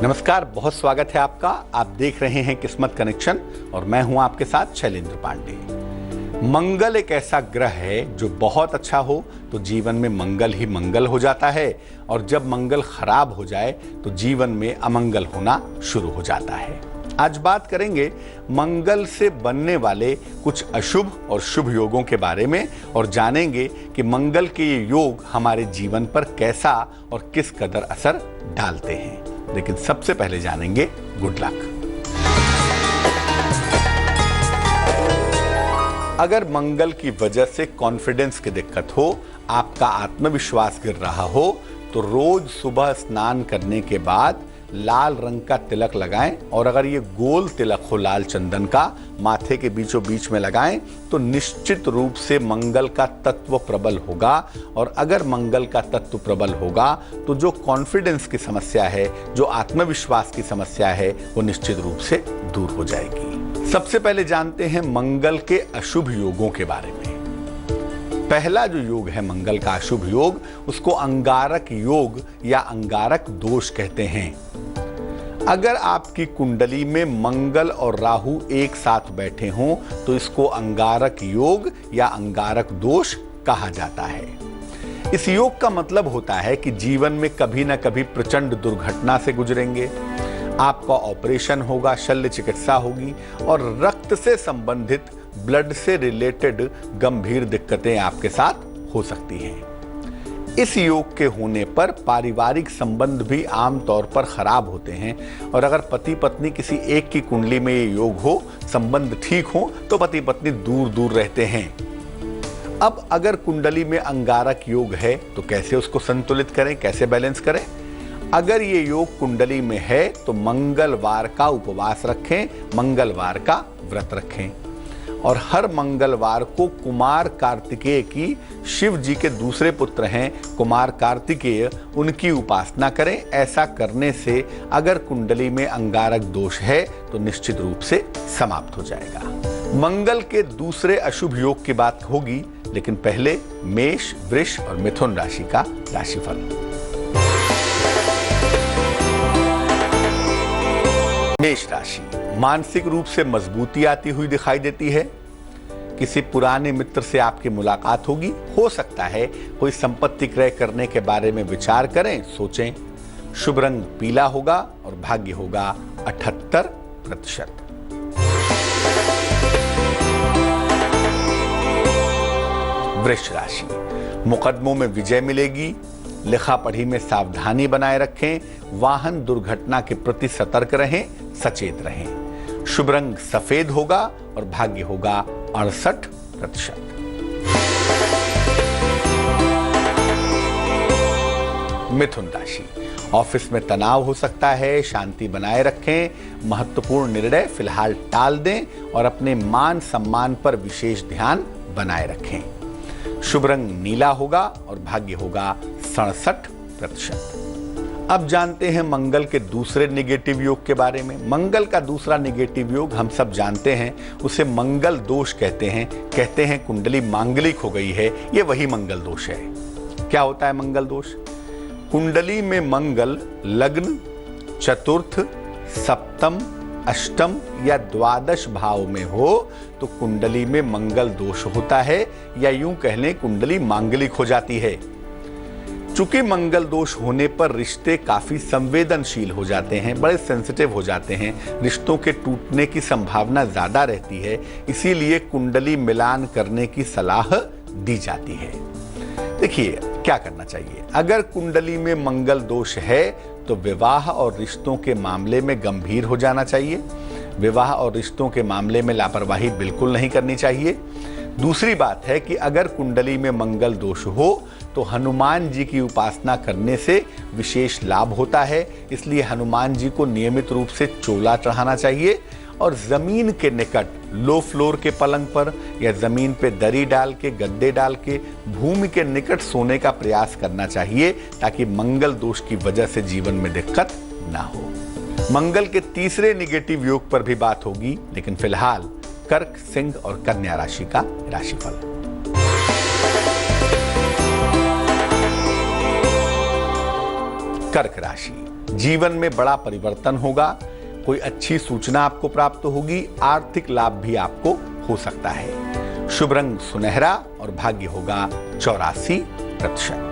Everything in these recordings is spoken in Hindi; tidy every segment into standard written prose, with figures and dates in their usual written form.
नमस्कार, बहुत स्वागत है आपका। आप देख रहे हैं किस्मत कनेक्शन और मैं हूं आपके साथ शैलेंद्र पांडे। मंगल एक ऐसा ग्रह है जो बहुत अच्छा हो तो जीवन में मंगल ही मंगल हो जाता है, और जब मंगल खराब हो जाए तो जीवन में अमंगल होना शुरू हो जाता है। आज बात करेंगे मंगल से बनने वाले कुछ अशुभ और शुभ योगों के बारे में, और जानेंगे कि मंगल के ये योग हमारे जीवन पर कैसा और किस कदर असर डालते हैं। लेकिन सबसे पहले जानेंगे गुड लक। अगर मंगल की वजह से कॉन्फिडेंस की दिक्कत हो, आपका आत्मविश्वास गिर रहा हो, तो रोज सुबह स्नान करने के बाद लाल रंग का तिलक लगाएं, और अगर ये गोल तिलक हो लाल चंदन का, माथे के बीचों बीच में लगाएं तो निश्चित रूप से मंगल का तत्व प्रबल होगा। और अगर मंगल का तत्व प्रबल होगा तो जो कॉन्फिडेंस की समस्या है, जो आत्मविश्वास की समस्या है, वो निश्चित रूप से दूर हो जाएगी। सबसे पहले जानते हैं मंगल के अशुभ योगों के बारे में। पहला जो योग है मंगल का अशुभ योग, उसको अंगारक योग या अंगारक दोष कहते हैं। अगर आपकी कुंडली में मंगल और राहु एक साथ बैठे हों तो इसको अंगारक योग या अंगारक दोष कहा जाता है। इस योग का मतलब होता है कि जीवन में कभी ना कभी प्रचंड दुर्घटना से गुजरेंगे, आपका ऑपरेशन होगा, शल्य चिकित्सा होगी, और रक्त से संबंधित, ब्लड से रिलेटेड गंभीर दिक्कतें आपके साथ हो सकती हैं। इस योग के होने पर पारिवारिक संबंध भी आमतौर पर खराब होते हैं, और अगर पति पत्नी किसी एक की कुंडली में ये योग हो, संबंध ठीक हो, तो पति पत्नी दूर दूर रहते हैं। अब अगर कुंडली में अंगारक योग है तो कैसे उसको संतुलित करें, कैसे बैलेंस करें? अगर ये योग कुंडली में है तो मंगलवार का उपवास रखें, मंगलवार का व्रत रखें, और हर मंगलवार को कुमार कार्तिकेय की, शिव जी के दूसरे पुत्र हैं कुमार कार्तिकेय, उनकी उपासना करें। ऐसा करने से अगर कुंडली में अंगारक दोष है तो निश्चित रूप से समाप्त हो जाएगा। मंगल के दूसरे अशुभ योग की बात होगी, लेकिन पहले मेष, वृष और मिथुन राशि का राशिफल। मेष राशि, मानसिक रूप से मजबूती आती हुई दिखाई देती है। किसी पुराने मित्र से आपकी मुलाकात होगी, हो सकता है कोई संपत्ति क्रय करने के बारे में विचार करें, सोचें। शुभ रंग पीला होगा और भाग्य होगा 78%। वृष राशि, मुकदमों में विजय मिलेगी, लिखा पढ़ी में सावधानी बनाए रखें, वाहन दुर्घटना के प्रति सतर्क रहें, सचेत रहें। शुभ रंग सफेद होगा और भाग्य होगा 68%। मिथुन राशि, ऑफिस में तनाव हो सकता है, शांति बनाए रखें, महत्वपूर्ण निर्णय फिलहाल टाल दें और अपने मान सम्मान पर विशेष ध्यान बनाए रखें। शुभ रंग नीला होगा और भाग्य होगा 67%। अब जानते हैं मंगल के दूसरे निगेटिव योग के बारे में। मंगल का दूसरा निगेटिव योग हम सब जानते हैं, उसे मंगल दोष कहते हैं कुंडली मांगलिक हो गई है, ये वही मंगल दोष है। क्या होता है मंगल दोष? कुंडली में मंगल लग्न, चतुर्थ, सप्तम, अष्टम या द्वादश भाव में हो तो कुंडली में मंगल दोष होता है, या यूं कह लें कुंडली मांगलिक हो जाती है। चूंकि मंगल दोष होने पर रिश्ते काफी संवेदनशील हो जाते हैं, बड़े सेंसिटिव हो जाते हैं, रिश्तों के टूटने की संभावना ज्यादा रहती है, इसीलिए कुंडली मिलान करने की सलाह दी जाती है। देखिए क्या करना चाहिए। अगर कुंडली में मंगल दोष है तो विवाह और रिश्तों के मामले में गंभीर हो जाना चाहिए। विवाह और रिश्तों के मामले में लापरवाही बिल्कुल नहीं करनी चाहिए। दूसरी बात है कि अगर कुंडली में मंगल दोष हो तो हनुमान जी की उपासना करने से विशेष लाभ होता है, इसलिए हनुमान जी को नियमित रूप से चोला चढ़ाना चाहिए, और जमीन के निकट, लो फ्लोर के पलंग पर या जमीन पे दरी डाल के, गद्दे डाल के भूमि के निकट सोने का प्रयास करना चाहिए, ताकि मंगल दोष की वजह से जीवन में दिक्कत ना हो। मंगल के तीसरे निगेटिव योग पर भी बात होगी, लेकिन फिलहाल कर्क, सिंह और कन्या राशि का राशिफल। कर्क राशि, जीवन में बड़ा परिवर्तन होगा, कोई अच्छी सूचना आपको प्राप्त होगी, आर्थिक लाभ भी आपको हो सकता है। शुभ रंग सुनहरा और भाग्य होगा 84%।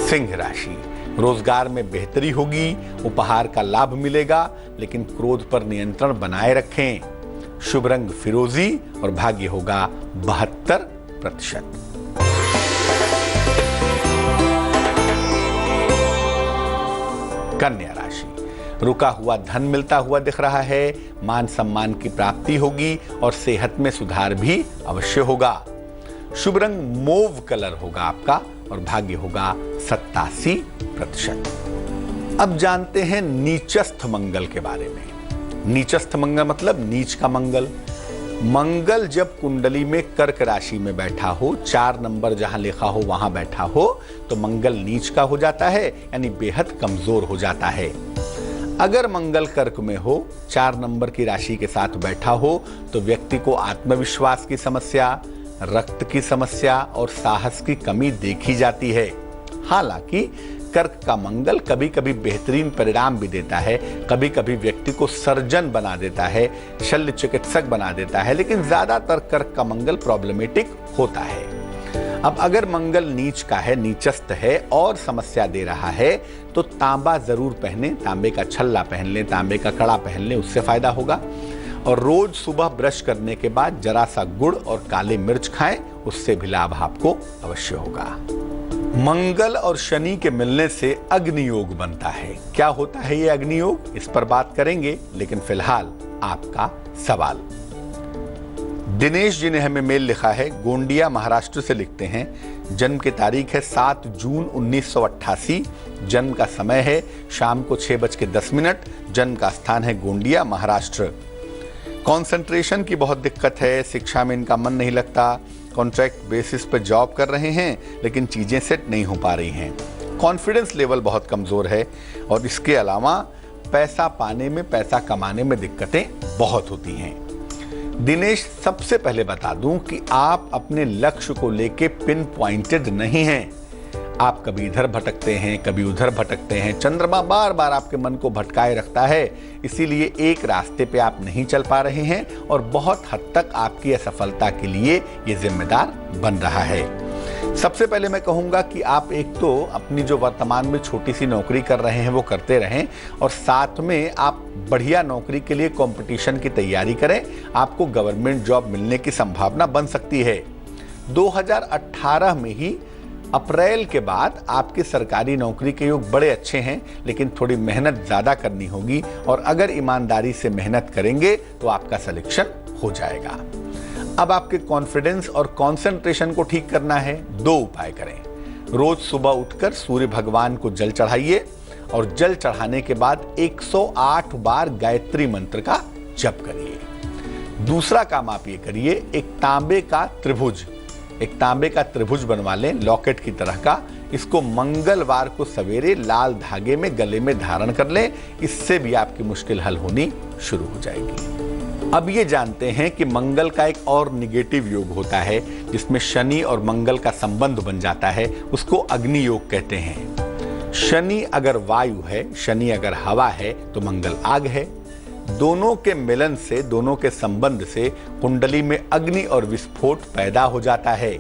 सिंह राशि, रोजगार में बेहतरी होगी, उपहार का लाभ मिलेगा, लेकिन क्रोध पर नियंत्रण बनाए रखें। शुभ रंग फिरोजी और भाग्य होगा 72%। कन्या राशि, रुका हुआ धन मिलता हुआ दिख रहा है, मान सम्मान की प्राप्ति होगी और सेहत में सुधार भी अवश्य होगा। शुभ रंग मोव कलर होगा आपका और भाग्य होगा 87%। अब जानते हैं नीचस्थ मंगल के बारे में। नीचस्थ मंगल मतलब नीच का मंगल। मंगल जब कुंडली में कर्क राशि में बैठा हो, 4 नंबर जहां लिखा हो वहां बैठा हो, तो मंगल नीच का हो जाता है, यानी बेहद कमजोर हो जाता है। अगर मंगल कर्क में हो, 4 नंबर की राशि के साथ बैठा हो, तो व्यक्ति को आत्मविश्वास की समस्या, रक्त की समस्या और साहस की कमी देखी जाती है। हालांकि कर्क का मंगल कभी कभी बेहतरीन परिणाम भी देता है, कभी कभी व्यक्ति को सर्जन बना देता है, शल्य चिकित्सक बना देता है, लेकिन ज्यादातर कर्क का मंगल प्रॉब्लमेटिक होता है। अब अगर मंगल नीच का है, नीचस्थ है और समस्या दे रहा है, तो तांबा जरूर पहने, तांबे का छल्ला पहन ले, तांबे का कड़ा पहन ले, उससे फायदा होगा। और रोज सुबह ब्रश करने के बाद जरा सा गुड़ और काली मिर्च खाएं, उससे भी लाभ आपको अवश्य होगा। मंगल और शनि के मिलने से अग्नि योग बनता है। क्या होता है ये अग्नि योग, इस पर बात करेंगे, लेकिन फिलहाल आपका सवाल। दिनेश जी ने हमें मेल लिखा है, गोंडिया महाराष्ट्र से लिखते हैं। जन्म की तारीख है 7 जून 1988, जन्म का समय है शाम को 6:10, जन्म का स्थान है गोंडिया महाराष्ट्र। कंसंट्रेशन की बहुत दिक्कत है, शिक्षा में इनका मन नहीं लगता, कॉन्ट्रैक्ट बेसिस पर जॉब कर रहे हैं, लेकिन चीजें सेट नहीं हो पा रही हैं। कॉन्फिडेंस लेवल बहुत कमजोर है और इसके अलावा पैसा पाने में, पैसा कमाने में दिक्कतें बहुत होती हैं। दिनेश, सबसे पहले बता दूं कि आप अपने लक्ष्य को लेके पिन पॉइंटेड नहीं हैं। आप कभी इधर भटकते हैं, कभी उधर भटकते हैं। चंद्रमा बार बार आपके मन को भटकाए रखता है, इसीलिए एक रास्ते पे आप नहीं चल पा रहे हैं और बहुत हद तक आपकी असफलता के लिए ये जिम्मेदार बन रहा है। सबसे पहले मैं कहूंगा कि आप एक तो अपनी जो वर्तमान में छोटी सी नौकरी कर रहे हैं वो करते रहें और साथ में आप बढ़िया नौकरी के लिए कंपटीशन की तैयारी करें। आपको गवर्नमेंट जॉब मिलने की संभावना बन सकती है। 2018 में ही अप्रैल के बाद आपके सरकारी नौकरी के योग बड़े अच्छे हैं, लेकिन थोड़ी मेहनत ज्यादा करनी होगी और अगर ईमानदारी से मेहनत करेंगे तो आपका सिलेक्शन हो जाएगा। अब आपके कॉन्फिडेंस और कंसंट्रेशन को ठीक करना है। 2 उपाय करें। रोज सुबह उठकर सूर्य भगवान को जल चढ़ाइए और जल चढ़ाने के बाद 108 बार गायत्री मंत्र का जप करिए। दूसरा काम आप ये करिए, एक तांबे का त्रिभुज बनवा लें, लॉकेट की तरह का। इसको मंगलवार को सवेरे लाल धागे में गले में धारण कर लें, इससे भी आपकी मुश्किल हल होनी शुरू हो जाएगी। अब ये जानते हैं कि मंगल का एक और निगेटिव योग होता है जिसमें शनि और मंगल का संबंध बन जाता है, उसको अग्नि योग कहते हैं। शनि अगर वायु है, शनि अगर हवा है, तो मंगल आग है। दोनों के मिलन से, दोनों के संबंध से कुंडली में अग्नि और विस्फोट पैदा हो जाता है।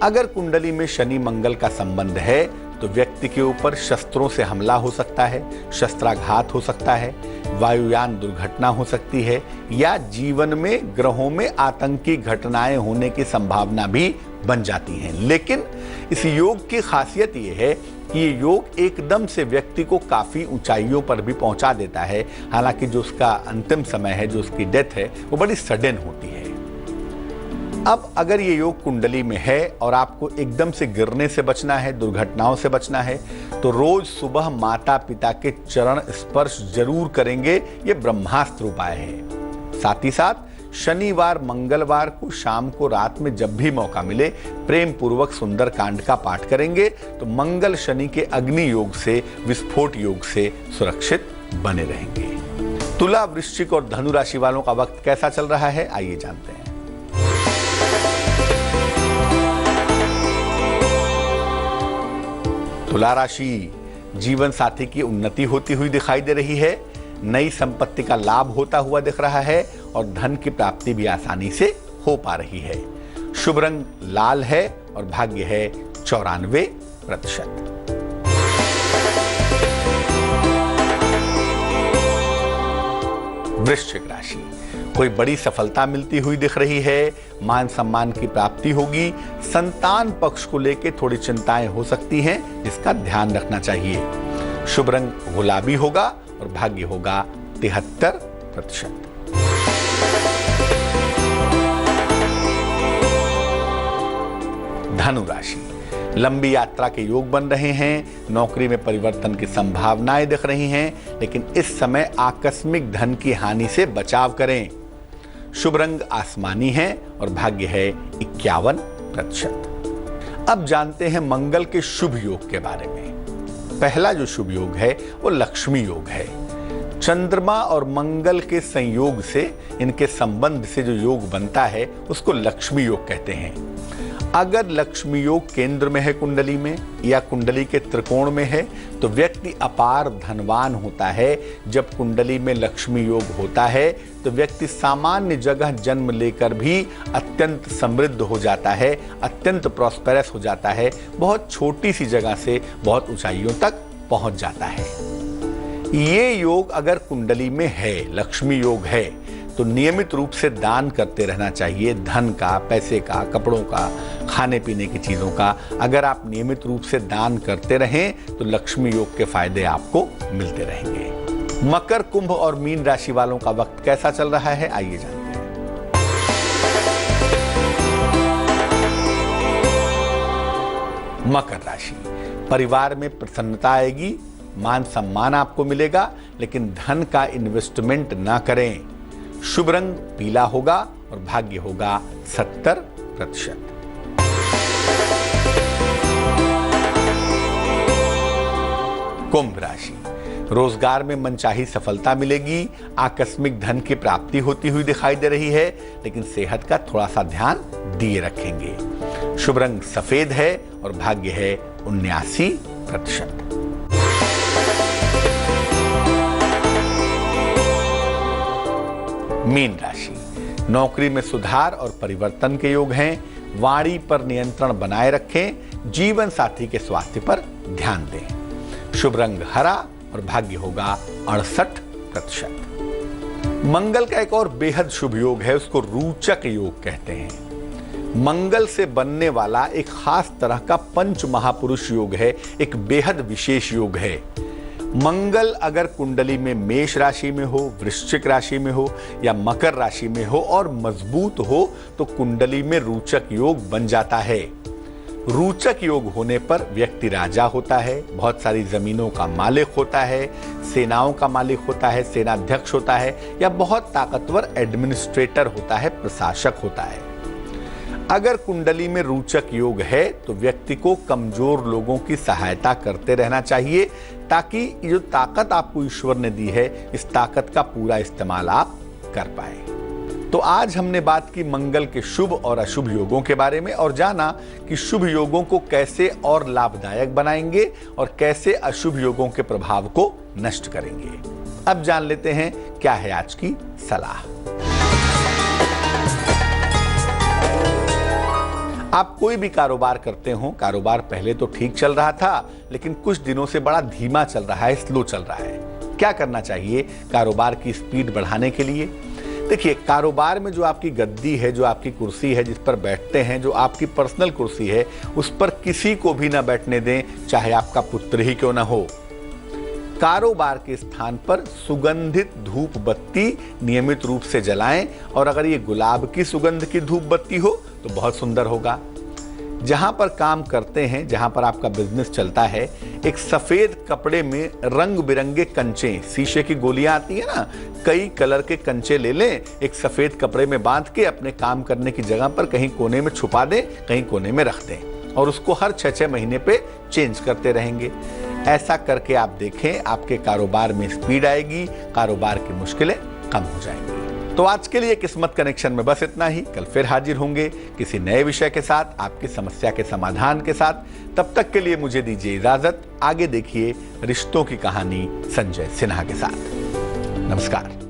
अगर कुंडली में शनि मंगल का संबंध है तो व्यक्ति के ऊपर शस्त्रों से हमला हो सकता है, शस्त्राघात हो सकता है, वायुयान दुर्घटना हो सकती है या जीवन में ग्रहों में आतंकी घटनाएं होने की संभावना भी बन जाती हैं। लेकिन इस योग की खासियत यह है कि ये योग एकदम से व्यक्ति को काफी ऊंचाइयों पर भी पहुंचा देता है। हालांकि जो उसका अंतिम समय है, जो उसकी डेथ है, वो बड़ी सडन होती है। अब अगर ये योग कुंडली में है और आपको एकदम से गिरने से बचना है, दुर्घटनाओं से बचना है, तो रोज सुबह माता पिता के चरण स्पर्श जरूर करेंगे। ये ब्रह्मास्त्र उपाय है। साथ ही साथ शनिवार मंगलवार को शाम को रात में जब भी मौका मिले प्रेम पूर्वक सुंदर कांड का पाठ करेंगे तो मंगल शनि के अग्नि योग से, विस्फोट योग से सुरक्षित बने रहेंगे। तुला, वृश्चिक और धनु राशि वालों का वक्त कैसा चल रहा है, आइए जानते हैं। तुला राशि, जीवन साथी की उन्नति होती हुई दिखाई दे रही है, नई संपत्ति का लाभ होता हुआ दिख रहा है और धन की प्राप्ति भी आसानी से हो पा रही है। शुभ रंग लाल है और भाग्य है 94%। वृश्चिक राशि, कोई बड़ी सफलता मिलती हुई दिख रही है, मान सम्मान की प्राप्ति होगी, संतान पक्ष को लेकर थोड़ी चिंताएं हो सकती हैं, जिसका ध्यान रखना चाहिए। शुभ रंग गुलाबी होगा और भाग्य होगा 73%। धनु राशि, लंबी यात्रा के योग बन रहे हैं, नौकरी में परिवर्तन की संभावनाएं दिख रही हैं, लेकिन इस समय आकस्मिक धन की हानि से बचाव करें। शुभ रंग आसमानी है और भाग्य है 51%। अब जानते हैं मंगल के शुभ योग के बारे में। पहला जो शुभ योग है वो लक्ष्मी योग है। चंद्रमा और मंगल के संयोग से, इनके संबंध से जो योग बनता है उसको लक्ष्मी योग कहते हैं। अगर लक्ष्मी योग केंद्र में है कुंडली में या कुंडली के त्रिकोण में है तो व्यक्ति अपार धनवान होता है। जब कुंडली में लक्ष्मी योग होता है तो व्यक्ति सामान्य जगह जन्म लेकर भी अत्यंत समृद्ध हो जाता है, अत्यंत प्रॉस्पेरस हो जाता है, बहुत छोटी सी जगह से बहुत ऊंचाइयों तक पहुंच जाता है। ये योग अगर कुंडली में है, लक्ष्मी योग है, तो नियमित रूप से दान करते रहना चाहिए। धन का, पैसे का, कपड़ों का, खाने पीने की चीजों का अगर आप नियमित रूप से दान करते रहें तो लक्ष्मी योग के फायदे आपको मिलते रहेंगे। मकर, कुंभ और मीन राशि वालों का वक्त कैसा चल रहा है, आइए जानते हैं। मकर राशि, परिवार में प्रसन्नता आएगी, मान सम्मान आपको मिलेगा, लेकिन धन का इन्वेस्टमेंट ना करें। शुभ रंग पीला होगा और भाग्य होगा 70%। कुंभ राशि, रोजगार में मनचाही सफलता मिलेगी, आकस्मिक धन की प्राप्ति होती हुई दिखाई दे रही है, लेकिन सेहत का थोड़ा सा ध्यान दिए रखेंगे। शुभ रंग सफेद है और भाग्य है 79%। मीन राशि, नौकरी में सुधार और परिवर्तन के योग हैं, वाणी पर नियंत्रण बनाए रखें, जीवन साथी के स्वास्थ्य पर ध्यान दें। शुभ रंग हरा और भाग्य होगा 68%। मंगल का एक और बेहद शुभ योग है, उसको रोचक योग कहते हैं। मंगल से बनने वाला एक खास तरह का पंच महापुरुष योग है, एक बेहद विशेष योग है। मंगल अगर कुंडली में मेष राशि में हो, वृश्चिक राशि में हो या मकर राशि में हो और मजबूत हो तो कुंडली में रोचक योग बन जाता है। रोचक योग होने पर व्यक्ति राजा होता है, बहुत सारी जमीनों का मालिक होता है, सेनाओं का मालिक होता है, सेनाध्यक्ष होता है या बहुत ताकतवर एडमिनिस्ट्रेटर होता है, प्रशासक होता है। अगर कुंडली में रोचक योग है तो व्यक्ति को कमजोर लोगों की सहायता करते रहना चाहिए, ताकि जो ताकत आपको ईश्वर ने दी है इस ताकत का पूरा इस्तेमाल आप कर पाए। तो आज हमने बात की मंगल के शुभ और अशुभ योगों के बारे में और जाना कि शुभ योगों को कैसे और लाभदायक बनाएंगे और कैसे अशुभ योगों के प्रभाव को नष्ट करेंगे। अब जान लेते हैं क्या है आज की सलाह। आप कोई भी कारोबार करते हो, कारोबार पहले तो ठीक चल रहा था लेकिन कुछ दिनों से बड़ा धीमा चल रहा है, स्लो चल रहा है। क्या करना चाहिए कारोबार की स्पीड बढ़ाने के लिए? देखिए, कारोबार में जो आपकी गद्दी है, जो आपकी कुर्सी है, जिस पर बैठते हैं, जो आपकी पर्सनल कुर्सी है, उस पर किसी को भी ना बैठने दें, चाहे आपका पुत्र ही क्यों ना हो। कारोबार के स्थान पर सुगंधित धूप बत्ती नियमित रूप से जलाएं और अगर ये गुलाब की सुगंध की धूप बत्ती हो तो बहुत सुंदर होगा। जहां पर काम करते हैं, जहां पर आपका बिजनेस चलता है, एक सफेद कपड़े में रंग बिरंगे कंचे, शीशे की गोलियां आती है ना, कई कलर के कंचे ले लें, एक सफेद कपड़े में बांध के अपने काम करने की जगह पर कहीं कोने में छुपा दें, कहीं कोने में रख दें और उसको हर 6-6 महीने पे चेंज करते रहेंगे। ऐसा करके आप देखें, आपके कारोबार में स्पीड आएगी, कारोबार की मुश्किलें कम हो जाएंगी। तो आज के लिए किस्मत कनेक्शन में बस इतना ही। कल फिर हाजिर होंगे किसी नए विषय के साथ, आपकी समस्या के समाधान के साथ। तब तक के लिए मुझे दीजिए इजाजत। आगे देखिए रिश्तों की कहानी संजय सिन्हा के साथ। नमस्कार।